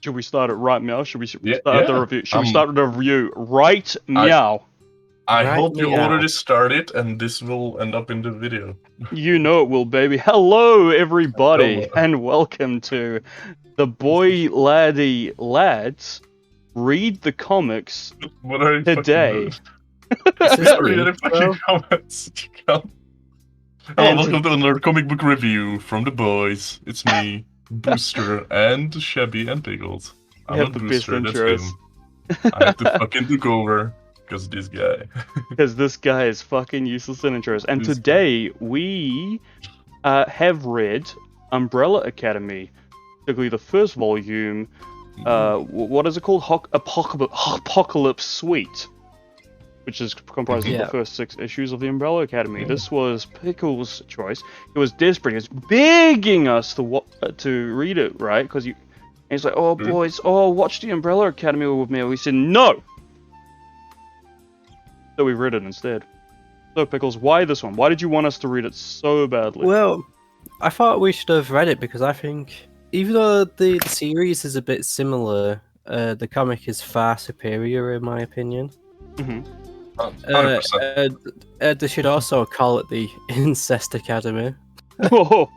Should we start it right now? Should we start Yeah. the review? Should we start the review right now? I Right hope you meow. already started, and this will end up in the video. You know it will, baby. Hello, everybody, Hello. and welcome to the Boy Laddie Lads Read the Comics What are you today. Sorry, any fucking comments? Hello, And welcome to another comic book review from the boys. It's me, Booster, and Shabby and Pickles. I'm have not the Booster, best that's intros. him. I had to fucking took over, because this guy. Because this guy is fucking useless in intros. And This today we have read Umbrella Academy, particularly the first volume. What is it called? Apocalypse Suite, which is comprised of the first 6 issues of the Umbrella Academy. This was Pickles' choice. He was desperate. He was begging us to read it, right? Because he's like, "Oh boys, watch the Umbrella Academy with me." We said no. So we read it instead. So Pickles, why this one? Why did you want us to read it so badly? Well, I thought we should have read it because I think, even though the series is a bit similar, the comic is far superior in my opinion. 100%. They should also call it the Incest Academy. Oh,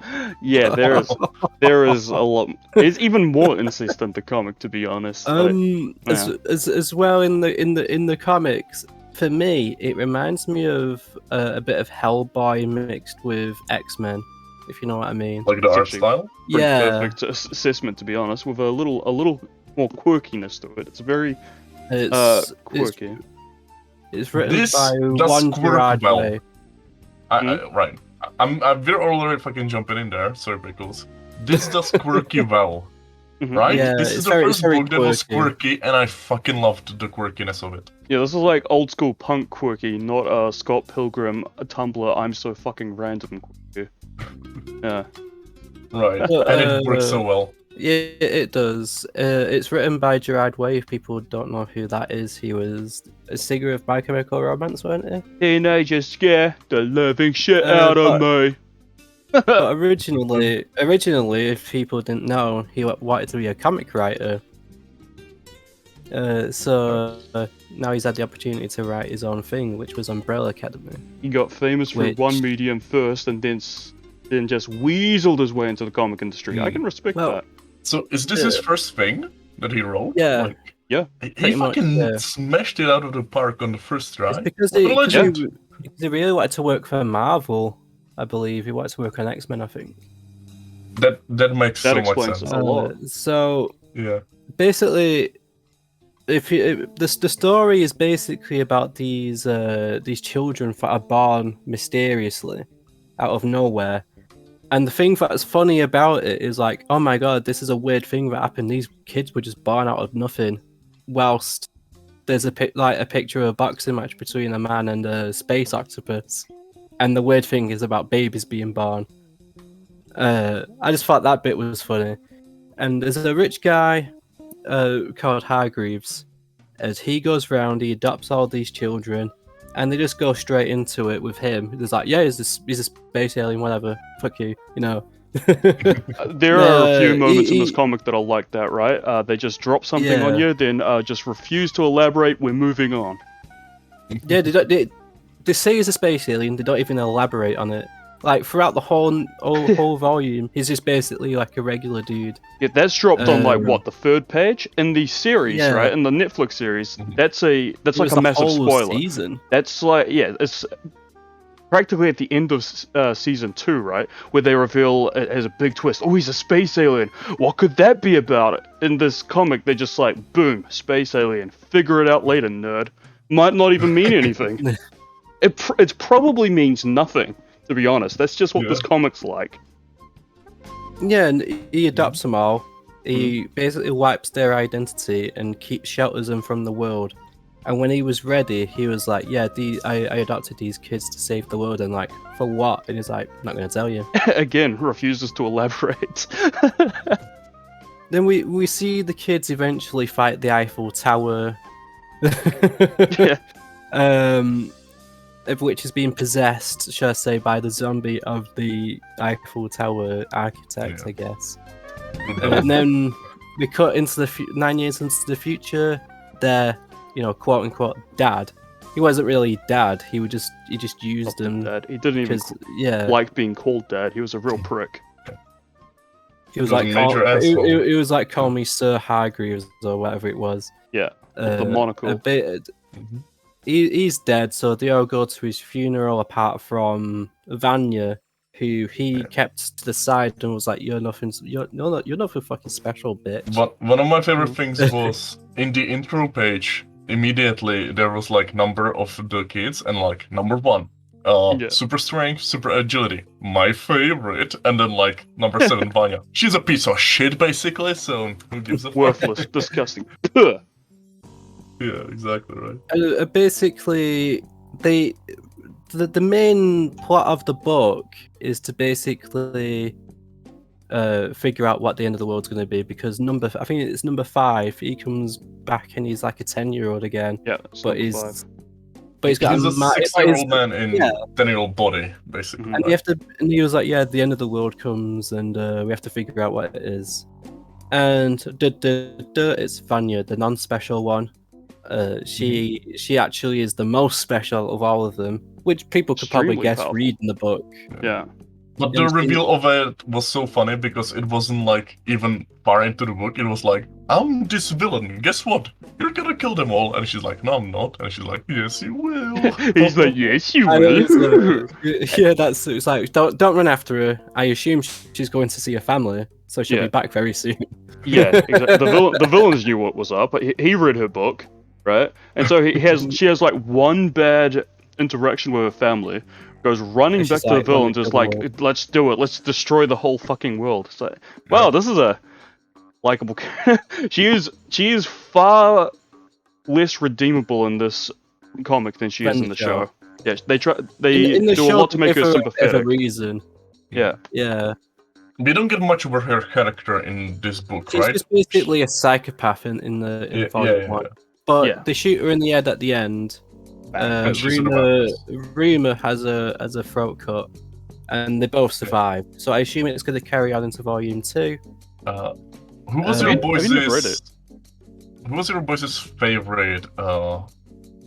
yeah, there is a lot. It's even more incest than the comic, to be honest. As well in the comics. For me, it reminds me of a bit of Hellboy mixed with X-Men, if you know what I mean. Like the art style? Pretty Yeah, perfect assessment, to be honest, with a little more quirkiness to it. It's very quirky. It's written This by does one quirk Gerard well. Way. Right. We're already fucking jumping in there, sorry Pickles. This does quirky well. Right? Yeah, this is it's the very- first it's very book that was quirky. quirky, and I fucking loved the quirkiness of it. Yeah, this is like old school punk quirky, not Scott Pilgrim, a Tumblr, I'm so fucking random quirky. Yeah. Right, Well, and it works so well. Yeah, it does. It's written by Gerard Way. If people don't know who that is, he was a singer of My Chemical Romance, wasn't he? Teenagers scare the living shit out of me. But originally, if people didn't know, he wanted to be a comic writer. So now he's had the opportunity to write his own thing, which was Umbrella Academy. He got famous through one medium first, and then just weaseled his way into the comic industry. I can respect that. So is this his first thing that he wrote? Yeah. Like, Yeah. He fucking smashed it out of the park on the first try. It's because he really wanted to work for Marvel, I believe. He wanted to work on X-Men, I think. That makes so much sense. A lot. So yeah, basically, the story is basically about these children that are born mysteriously out of nowhere. And the thing that's funny about it is like, oh my god, this is a weird thing that happened. These kids were just born out of nothing. Whilst there's a picture of a boxing match between a man and a space octopus. And the weird thing is about babies being born. I just thought that bit was funny. And there's a rich guy called Highgreaves. As he goes round, he adopts all these children. And they just go straight into it with him. There's like, yeah, he's a space alien, whatever. Fuck you, you know. There are a few moments in this comic that are like that, right? They just drop something on you, then just refuse to elaborate. We're moving on. Yeah, they say he's a space alien. They don't even elaborate on it. Like throughout the whole volume, he's just basically like a regular dude. Yeah, that's dropped on like what, the 3rd page in the series, right? In the Netflix series, that's like a massive spoiler. Season. That's like it's practically at the end of season 2, right? Where they reveal it has a big twist. Oh, he's a space alien. What could that be about? In this comic, they're just like, boom, space alien. Figure it out later, nerd. Might not even mean anything. It probably means nothing, to be honest. That's just what this comic's like. Yeah, and he adopts them all. He basically wipes their identity and shelters them from the world. And when he was ready, he was like, yeah, I adopted these kids to save the world. And like, for what? And he's like, I'm not going to tell you. Again, refuses to elaborate. Then we see the kids eventually fight the Eiffel Tower. Of which is being possessed, shall I say, by the zombie of the Eiffel Tower architect, I guess. And then we cut into the 9 years into the future. Their, quote unquote dad. He wasn't really dad. He just used them. Dad. He didn't even like being called dad. He was a real prick. He was a like, major asshole. he was like, call me Sir Highgreaves or whatever it was. Yeah, the monocle. He's dead, so they all go to his funeral. Apart from Vanya, who he kept to the side and was like, "You're nothing fucking special, bitch." But one of my favorite things was in the intro page. Immediately there was like number of the kids and like number 1. Super strength, super agility, my favorite, and then like number 7, Vanya. She's a piece of shit, basically. So who gives a fuck? Worthless, disgusting. Yeah, exactly right. Basically, the main plot of the book is to basically figure out what the end of the world's going to be, because I think it's number 5. He comes back and he's like a 10-year-old again. Yeah, he's got he's a 6-year-old man in 10-year-old body, basically. And he was like, yeah, the end of the world comes, and we have to figure out what it is. And it's Vanya, the non-special one. She actually is the most special of all of them, which people could probably guess reading the book. Yeah. But the reveal of it was so funny because it wasn't like even far into the book. It was like, I'm this villain. Guess what? You're gonna kill them all. And she's like, no, I'm not. And she's like, yes, you will. He's like, yes, you will. It's like, don't run after her. I assume she's going to see her family, so she'll be back very soon. Yeah, exactly. The villains knew what was up. He read her book, right? And so she has like one bad interaction with her family. Goes running back to the villains, is like, let's do it, let's destroy the whole fucking world. It's like, wow, this is a likable she is far less redeemable in this comic than she is in the show. Yeah, they do a lot to make her sympathetic. For a reason. Yeah. We don't get much of her character in this book, right? She's just basically a psychopath in volume 1. But they shoot her in the head at the end. Rima has a throat cut, and they both survive. So I assume it's going to carry on into volume 2. Who was your boys' favorite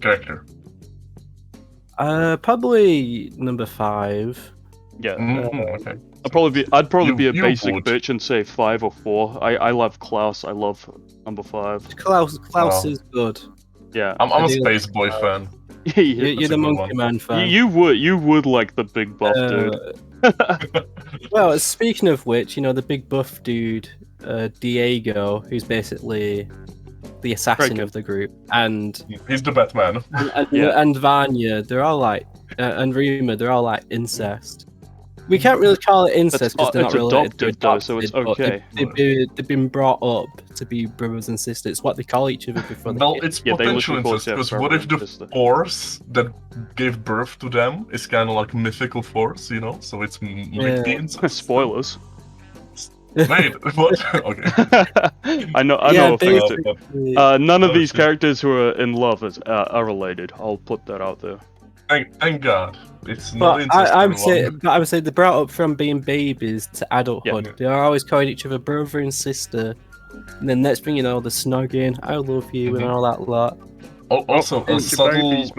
character? Probably number 5. Yeah. Okay. I'd probably be a basic bitch and say 5 or 4. I love Klaus. I love number 5. Klaus is good. Yeah. I'm a Space Boy fan. You're the Monkey Man fan. You would like the big buff dude. Well, speaking of which, the big buff dude, Diego, who's basically the assassin of the group, and he's the Batman. And Vanya, they're all like, and Rima, they're all like incest. We can't really call it incest because they're not related. Though, so it's okay. They've been brought up to be brothers and sisters. It's what they call each other before. It's potential incest, because what if the force that gave birth to them is kind of like mythical force, So it's like the incest. Spoilers. Wait, what? Okay. I know a thing or two. None of these characters who are in love are related. I'll put that out there. Thank God. It's not incest. I would say they brought up from being babies to adulthood. Yeah. They are always calling each other brother and sister. And then next thing you know, the snogging, I love you, and all that lot. Also, a subtle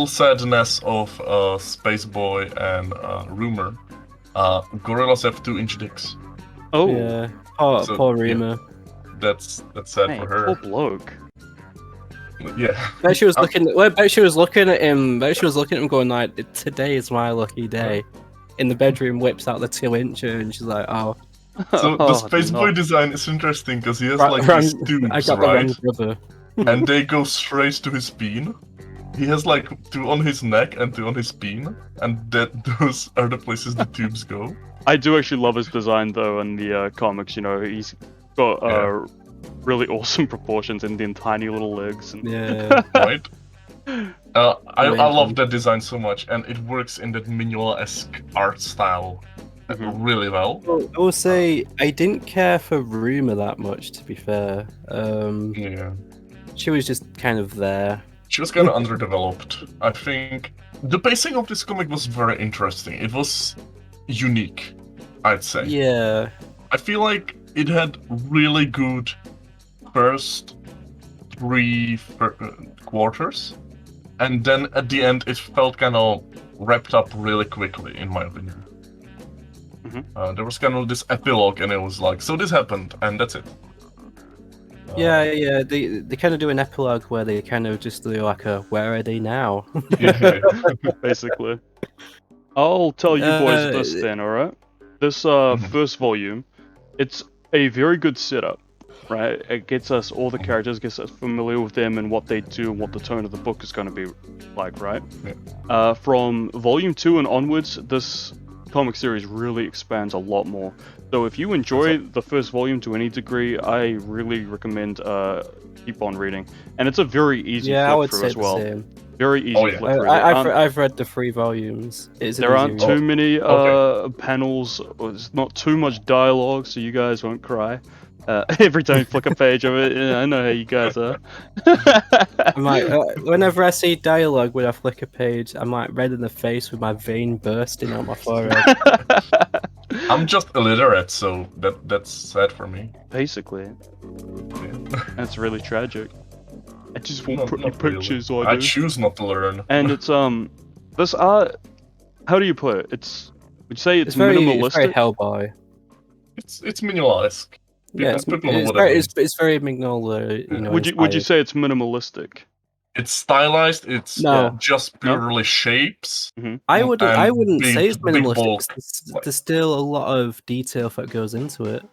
sadness of Space Boy and Rumor. Gorillas have 2-inch dicks. Oh. Yeah. Poor Rima. That's sad for her. Poor bloke. Yeah. Bet she was looking at him. Bet she was looking at him, going like, "Today is my lucky day." In the bedroom, whips out the 2-incher, and she's like, "Oh." So the Space Boy design is interesting because he has these tubes, right? And they go straight to his spine. He has like 2 on his neck and 2 on his spine, and those are the places the tubes go. I do actually love his design though in the comics. He's got really awesome proportions and then tiny little legs. Right. I love that design so much, and it works in that Mignola-esque art style really well. I will say I didn't care for Ruma that much, to be fair. She was just kind of there. She was kind of underdeveloped. I think the pacing of this comic was very interesting. It was unique, I'd say. Yeah. I feel like it had really good first three quarters, and then at the end it felt kind of wrapped up really quickly, in my opinion. There was kind of this epilogue, and it was like, so this happened, and that's it. Yeah. They kind of do an epilogue where they kind of just do like a "Where are they now?" Basically. I'll tell you boys this then, alright? This first volume, it's a very good setup, right? It gets us all the characters, gets us familiar with them and what they do and what the tone of the book is going to be like, right? Yeah. From volume 2 and onwards, this comic series really expands a lot more. So if you enjoy the first volume to any degree, I really recommend keep on reading. And it's a very easy flip through as well. Same. Very easy flip through. I've read the 3 volumes. There aren't too many panels, there's not too much dialogue, so you guys won't cry. Every time you flick a page of it, I know how you guys are. I'm like, whenever I see dialogue when I flick a page, I'm like red in the face with my vein bursting out my forehead. I'm just illiterate, so that's sad for me. Basically. Yeah. That's really tragic. I just want pretty not pictures, really. I choose not to learn. And it's this art. How do you put it? Would you say it's minimalistic? It's very Hellboy. It's minimalist. Yeah, it's very Magnolia. You know, would you say it's minimalistic? It's stylized. It's just purely shapes. I wouldn't say it's minimalistic. There's still a lot of detail that goes into it.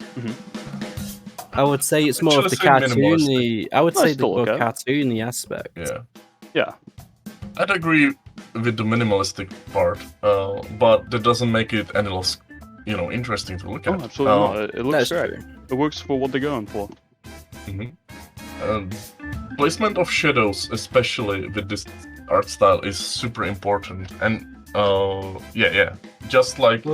I would say it's more of the cartoony. I would say the more cartoony aspect. Yeah. I'd agree with the minimalistic part, but that doesn't make it any less, interesting to look at. Oh, absolutely not. It looks great. True. It works for what they're going for. Placement of shadows, especially with this art style, is super important. And just like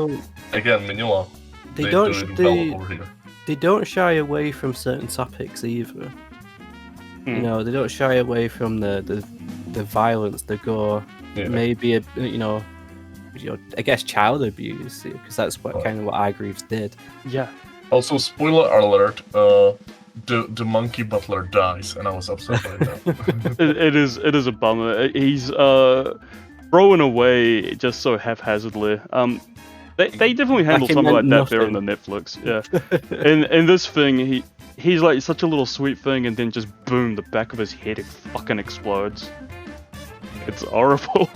again, Mignola, they do it well over here. They don't shy away from certain topics either. You know, they don't shy away from the violence, the gore, maybe I guess child abuse, because that's what Highgreaves did. Yeah. Also, spoiler alert: the monkey Butler dies, and I was upset by that. It is a bummer. He's thrown away just so haphazardly. They definitely handle something like that there in the Netflix. Yeah. in this thing, he's like such a little sweet thing, and then just boom, the back of his head fucking explodes. It's horrible.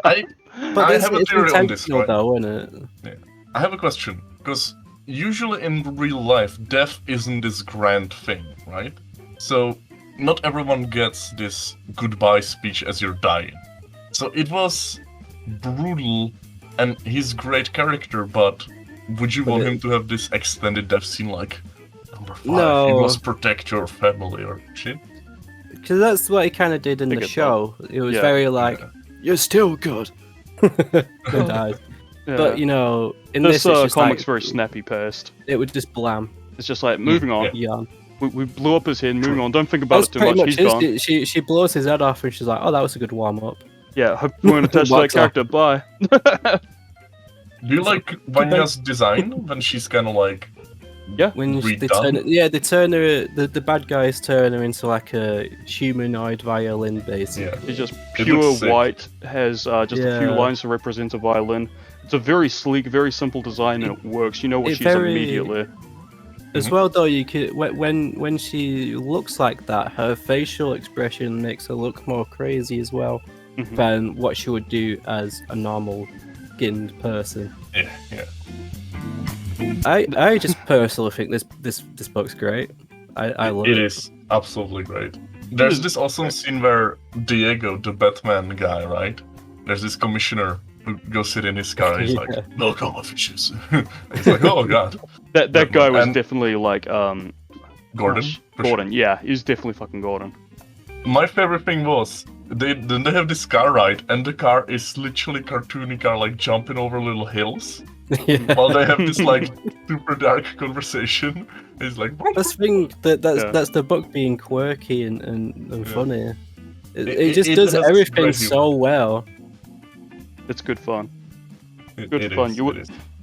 I have a theory on this, right? Though, isn't it? Yeah. I have a question, because usually in real life, death isn't this grand thing, right? So not everyone gets this goodbye speech as you're dying. So it was brutal, and he's a great character, but would you want him to have this extended death scene like number 5? No. He must protect your family or shit? Because that's what he kind of did in the show. It was very like, you're still good. He died. Yeah. But in this comic's like, very snappy paced. It would just blam. It's just like moving on. Yeah. We blew up his head. Moving on. Don't think about it too much. He's gone. She blows his head off, and she's like, "Oh, that was a good warm up." Yeah, hope you weren't attached to that character. Bye. Do you like Vanya's design when she's kind of like? Yeah. When they turn her, the bad guys turn her into like a humanoid violin, basically. Yeah. She's just pure white, has just a few lines to represent a violin. It's a very sleek, very simple design, and it works. You know what she's immediately. As well, though, you could when she looks like that, her facial expression makes her look more crazy as well than what she would do as a normal skinned person. Yeah. I just personally think this book's great. I love it. It is absolutely great. There's this awesome scene where Diego, the Batman guy, right? There's this commissioner who goes sit in his car. And he's like, "No common fishes." He's like, "Oh god." That guy was definitely like Gordon. Gordon, yeah, he's definitely fucking Gordon. My favorite thing was they have this car ride, and the car is literally cartoony car, like jumping over little hills. While they have this like super dark conversation. It's like that's the thing that's the book being quirky and funny. It just does everything so well. It's good fun. Good fun.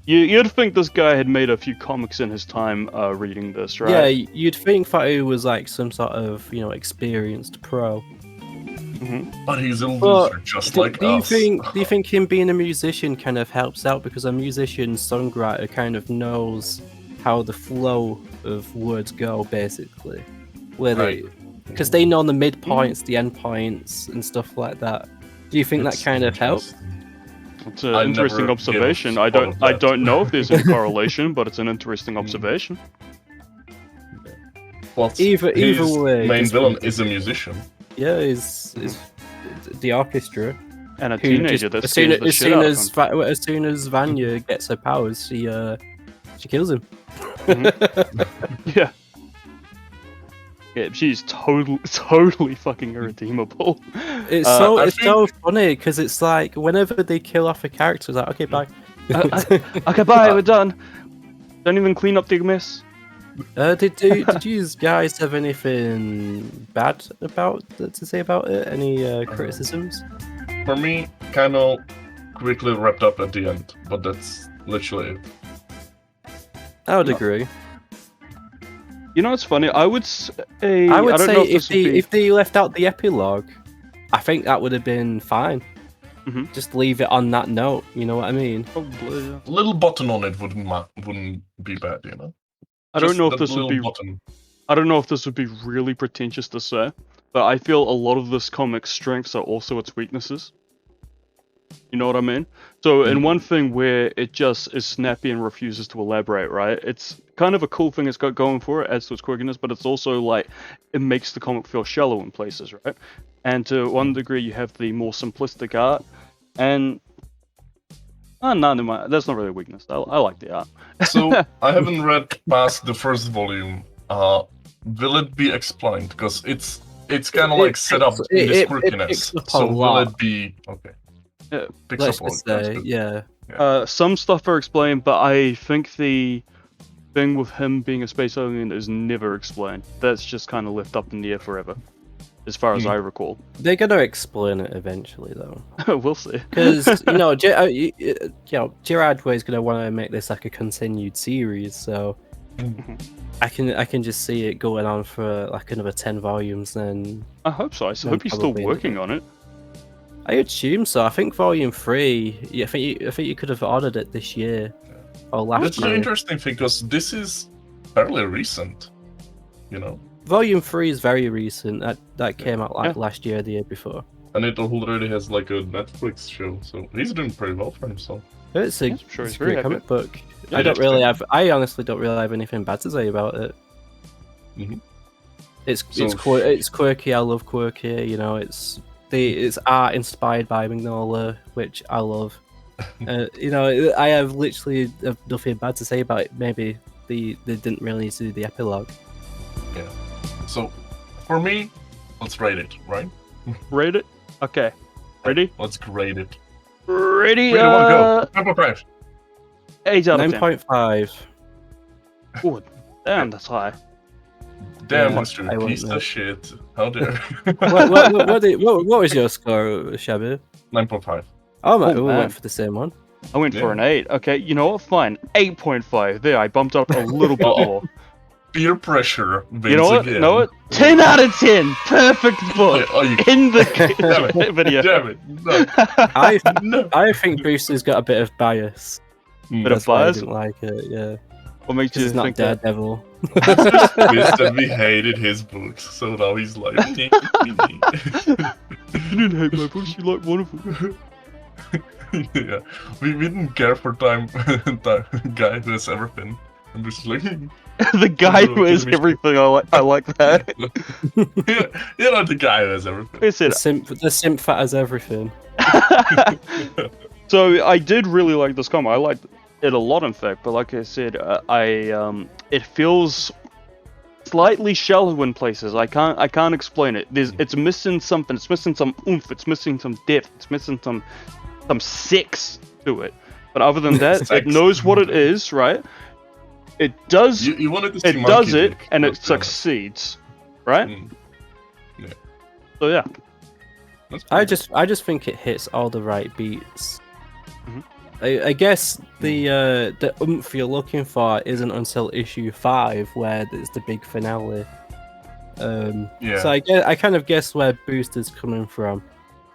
You'd think this guy had made a few comics in his time reading this, right? Yeah, you'd think that he was like some sort of, experienced pro. But he's a But loser, just do, like do you us. think do you think him being a musician kind of helps out, because a musician songwriter kind of knows how the flow of words go, basically, because they know the midpoints, the end points, and stuff like that. Do you think that kind of helps? It's an interesting observation. I don't know if there's any correlation, but it's an interesting observation. Well, Either way, main villain is a musician. Yeah, is the orchestra. And a Who teenager just- that scares the shit out of him. as soon as Vanya gets her powers, she kills him. Yeah. Yeah, she's totally fucking irredeemable. It's so funny, because it's like whenever they kill off a character, it's like, okay, bye. Okay, bye, we're done. Don't even clean up the mess. Did you guys have anything bad to say about it? Any criticisms? For me, kind of quickly wrapped up at the end, but that's literally it. I would agree. You know what's funny? I would say if they left out the epilogue, I think that would have been fine. Just leave it on that note. You know what I mean? Probably. Yeah. A little button on it wouldn't be bad, you know. I don't know if this would be. Button. I don't know if this would be really pretentious to say, but I feel a lot of this comic's strengths are also its weaknesses. You know what I mean? So in one thing where it just is snappy and refuses to elaborate, right? It's kind of a cool thing it's got going for it, adds to its quirkiness, but it's also like, it makes the comic feel shallow in places, right? And to one degree, you have the more simplistic art, and... no, never mind. That's not really a weakness. I like the art. So, I haven't read past the first volume. Will it be explained? Because it's kind of like set up in this quirkiness. So will it be... Okay. Yeah, let's just say, yeah. Some stuff are explained, but I think the thing with him being a space alien is never explained. That's just kind of left up in the air forever, as far as I recall. They're gonna explain it eventually, though. We'll see. Because Gerard Way is gonna want to make this like a continued series, so I can just see it going on for like another 10 volumes. Then I hope so. I hope he's still working on it. I assume so. I think Volume 3. I think you could have ordered it this year or last year. That's an interesting thing, because this is fairly recent. You know. Volume 3 is very recent. That came out last year, or the year before. And it already has like a Netflix show, so he's doing pretty well for himself. It's a great comic book. Yeah, I honestly don't really have anything bad to say about it. It's quirky. I love quirky. You know, it's art inspired by Mignola, which I love. You know, I have literally nothing bad to say about it. Maybe they didn't really need to do the epilogue. Yeah. So, for me, let's rate it, right? Rate it? Okay. Ready? Let's grade it. Ready? 3, 2, 1, go. 9.5. 8 out of 10. 9.5. Oh, damn, that's high. Damn, Yeah, Mr. Piece of shit. How dare. what was your score, Shabby? 9.5. Oh my, Oh, we man. went for the same one. I went for an 8. Okay, you know what? Fine. 8.5. There, I bumped up a little bit more. Peer pressure wins You know what? again. You know what? 10 out of 10. Perfect book. In the Damn it. video. Damn it. No. I think Brewster's got a bit of bias. Bit of That's why I bias? didn't like it. Yeah. What makes you He's not think that? Daredevil. It's just twist that we hated his books, so now he's like, You didn't hate my books, you liked one of them. yeah, we didn't care for time guy who has everything. I'm just like, The guy who has everything, I like that. you know, the guy who has everything. I said, The simp that has everything. So I did really like this comic. I liked it a lot, in fact. But like I said, it feels slightly shallow in places. I can't explain it. It's missing something. It's missing some oomph. It's missing some depth. It's missing some sex to it. But other than that, it knows what it is, right? It does. You wanted to see it does Monkey it, Dick, and it but, succeeds, right? Yeah. So yeah. That's I pretty just think it hits all the right beats. I guess the oomph you're looking for isn't until issue 5 where there's the big finale. So I kind of guess where Booster's coming from.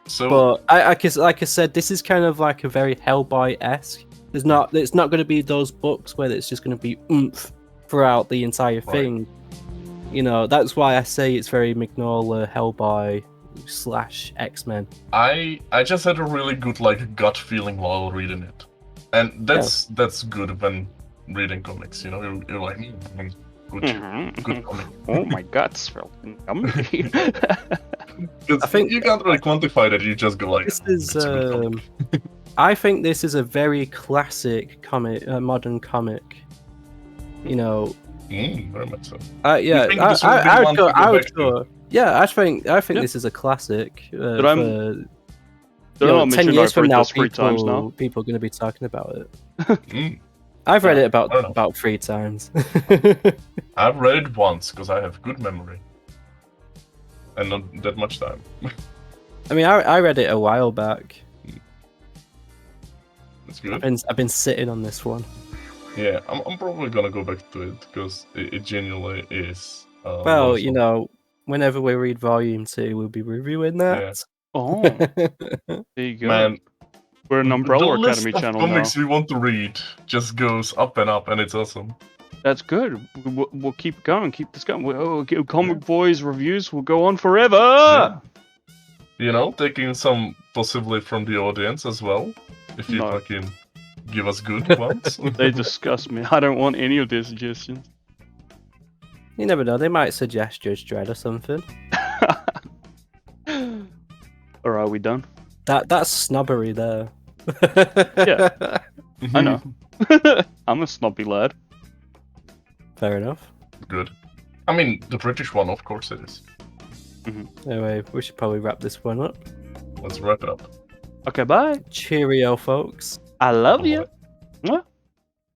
So, But like I said, this is kind of like a very Hellboy-esque. It's not going to be those books where it's just going to be oomph throughout the entire thing. You know, that's why I say it's very Mignola, Hellboy / X-Men. I just had a really good like gut feeling while reading it, and that's good when reading comics. You know, you're like, good comic. Oh, my guts felt yummy. I think you can't really quantify that. You just go like, this is. "It's a good comic." I think this is a very classic comic, modern comic. You know. Very much so. Yeah, I would go. Yeah, I think this is a classic. But I'm. You know, 10 years from now, people are going to be talking about it. I've read it about 3 times. I've read it once because I have good memory and not that much time. I mean, I read it a while back. That's good. I've been sitting on this one. Yeah, I'm probably gonna go back to it because it genuinely is. Well, you know, whenever we read Volume 2, we'll be reviewing that. Yeah. Oh, there you go. Man, we're an Umbrella the Academy list channel of comics now. we want to read just goes up and up, and it's awesome. That's good. We'll keep going. Keep this going. Comic Boys reviews will go on forever. Yeah. You know, taking some possibly from the audience as well, if you fucking give us good ones. They disgust me. I don't want any of their suggestions. You never know. They might suggest Judge Dredd or something. Or are we done? That's snobbery there. Yeah, I know. I'm a snobby lad. Fair enough. Good. I mean, the British one, of course it is. Anyway, we should probably wrap this one up. Let's wrap it up. Okay, bye. Cheerio, folks. I love you. Mwah.